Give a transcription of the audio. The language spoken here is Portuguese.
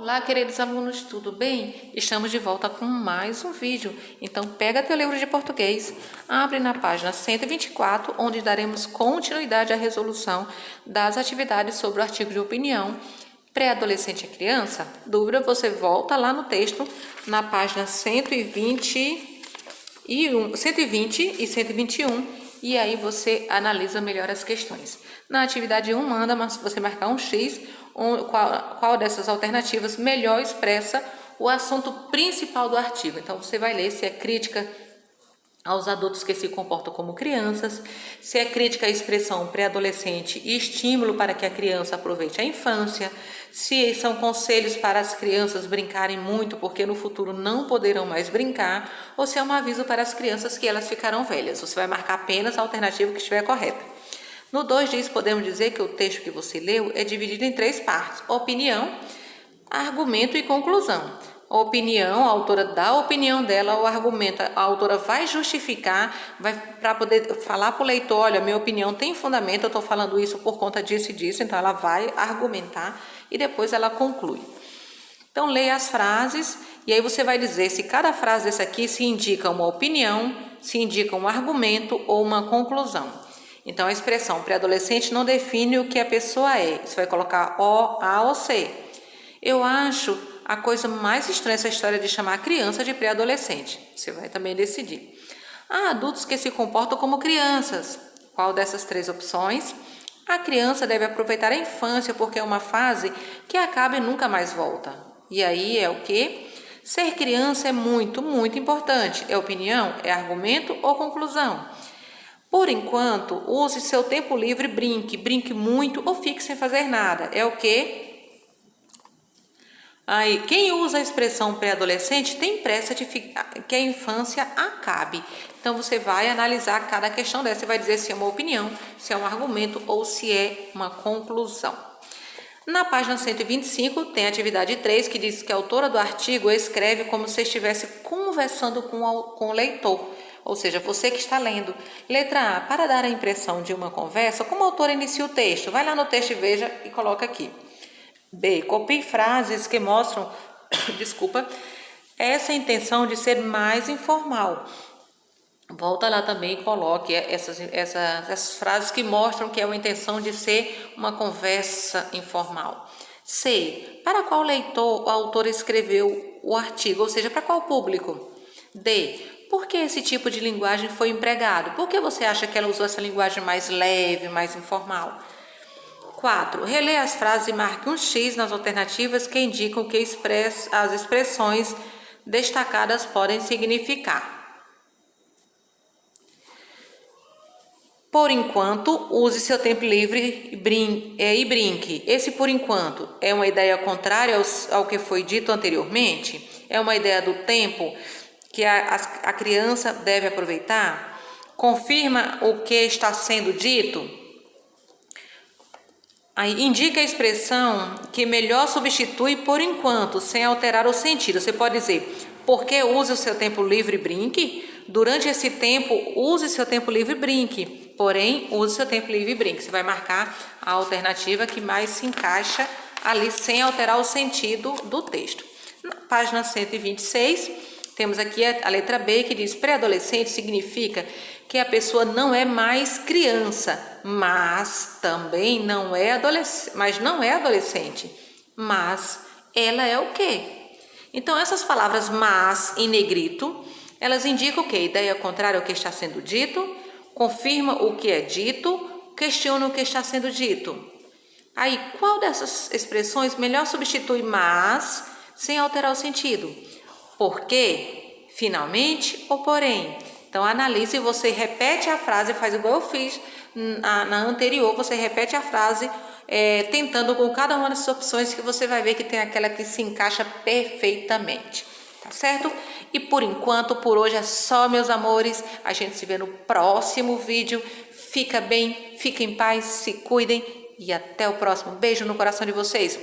Olá, queridos alunos, tudo bem? Estamos de volta com mais um vídeo. Então, pega teu livro de português, abre na página 124, onde daremos continuidade à resolução das atividades sobre o artigo de opinião pré-adolescente e criança. Dúvida, você volta lá no texto, na página 120 e 121, e aí você analisa melhor as questões. Na atividade 1, manda você marcar um X, qual dessas alternativas melhor expressa o assunto principal do artigo. Então, você vai ler se é crítica aos adultos que se comportam como crianças, se é crítica à expressão pré-adolescente e estímulo para que a criança aproveite a infância, se são conselhos para as crianças brincarem muito porque no futuro não poderão mais brincar, ou se é um aviso para as crianças que elas ficarão velhas. Você vai marcar apenas a alternativa que estiver correta. No 2 diz, podemos dizer que o texto que você leu é dividido em 3 partes: opinião, argumento e conclusão. A opinião, a autora dá a opinião dela, o argumento, a autora vai justificar, para poder falar para o leitor: olha, minha opinião tem fundamento, eu estou falando isso por conta disso e disso. Então ela vai argumentar e depois ela conclui. Então leia as frases e aí você vai dizer se cada frase dessa aqui se indica uma opinião, se indica um argumento ou uma conclusão. Então a expressão pré-adolescente não define o que a pessoa é. Você vai colocar O, A ou C. Eu acho a coisa mais estranha essa história de chamar a criança de pré-adolescente. Você vai também decidir. Há adultos que se comportam como crianças. Qual dessas 3 opções? A criança deve aproveitar a infância porque é uma fase que acaba e nunca mais volta. E aí é o quê? Ser criança é muito, muito importante. É opinião? É argumento ou conclusão? Por enquanto, use seu tempo livre, brinque muito ou fique sem fazer nada. É o quê? Aí, quem usa a expressão pré-adolescente tem pressa de que a infância acabe. Então, você vai analisar cada questão dessa e vai dizer se é uma opinião, se é um argumento ou se é uma conclusão. Na página 125, tem a atividade 3, que diz que a autora do artigo escreve como se estivesse conversando com o leitor. Ou seja, você que está lendo. Letra A, para dar a impressão de uma conversa, como a autora inicia o texto? Vai lá no texto e veja e coloca aqui. B, copie frases que mostram, essa intenção de ser mais informal. Volta lá também e coloque essas frases que mostram que é uma intenção de ser uma conversa informal. C, para qual leitor o autor escreveu o artigo? Ou seja, para qual público? D, por que esse tipo de linguagem foi empregado? Por que você acha que ela usou essa linguagem mais leve, mais informal? 4. Releia as frases e marque um X nas alternativas que indicam que as expressões destacadas podem significar. Por enquanto, use seu tempo livre e brinque. Esse por enquanto é uma ideia contrária ao que foi dito anteriormente? É uma ideia do tempo que a criança deve aproveitar? Confirma o que está sendo dito? Aí indica a expressão que melhor substitui por enquanto, sem alterar o sentido. Você pode dizer, porque use o seu tempo livre e brinque? Durante esse tempo, use seu tempo livre e brinque. Porém, use seu tempo livre e brinque. Você vai marcar a alternativa que mais se encaixa ali, sem alterar o sentido do texto. Na página 126, temos aqui a letra B, que diz: pré-adolescente significa que a pessoa não é mais criança, mas também não é adolescente, mas ela é o quê? Então, essas palavras mas em negrito, elas indicam o quê? Ideia contrária ao que está sendo dito, confirma o que é dito, questiona o que está sendo dito. Aí, qual dessas expressões melhor substitui mas sem alterar o sentido? Por quê? Finalmente ou porém? Então, analise e você repete a frase, faz igual eu fiz na anterior, você repete a frase tentando com cada uma dessas opções, que você vai ver que tem aquela que se encaixa perfeitamente, tá certo? E por enquanto, por hoje é só, meus amores. A gente se vê no próximo vídeo. Fica bem, fica em paz, se cuidem e até o próximo. Beijo no coração de vocês.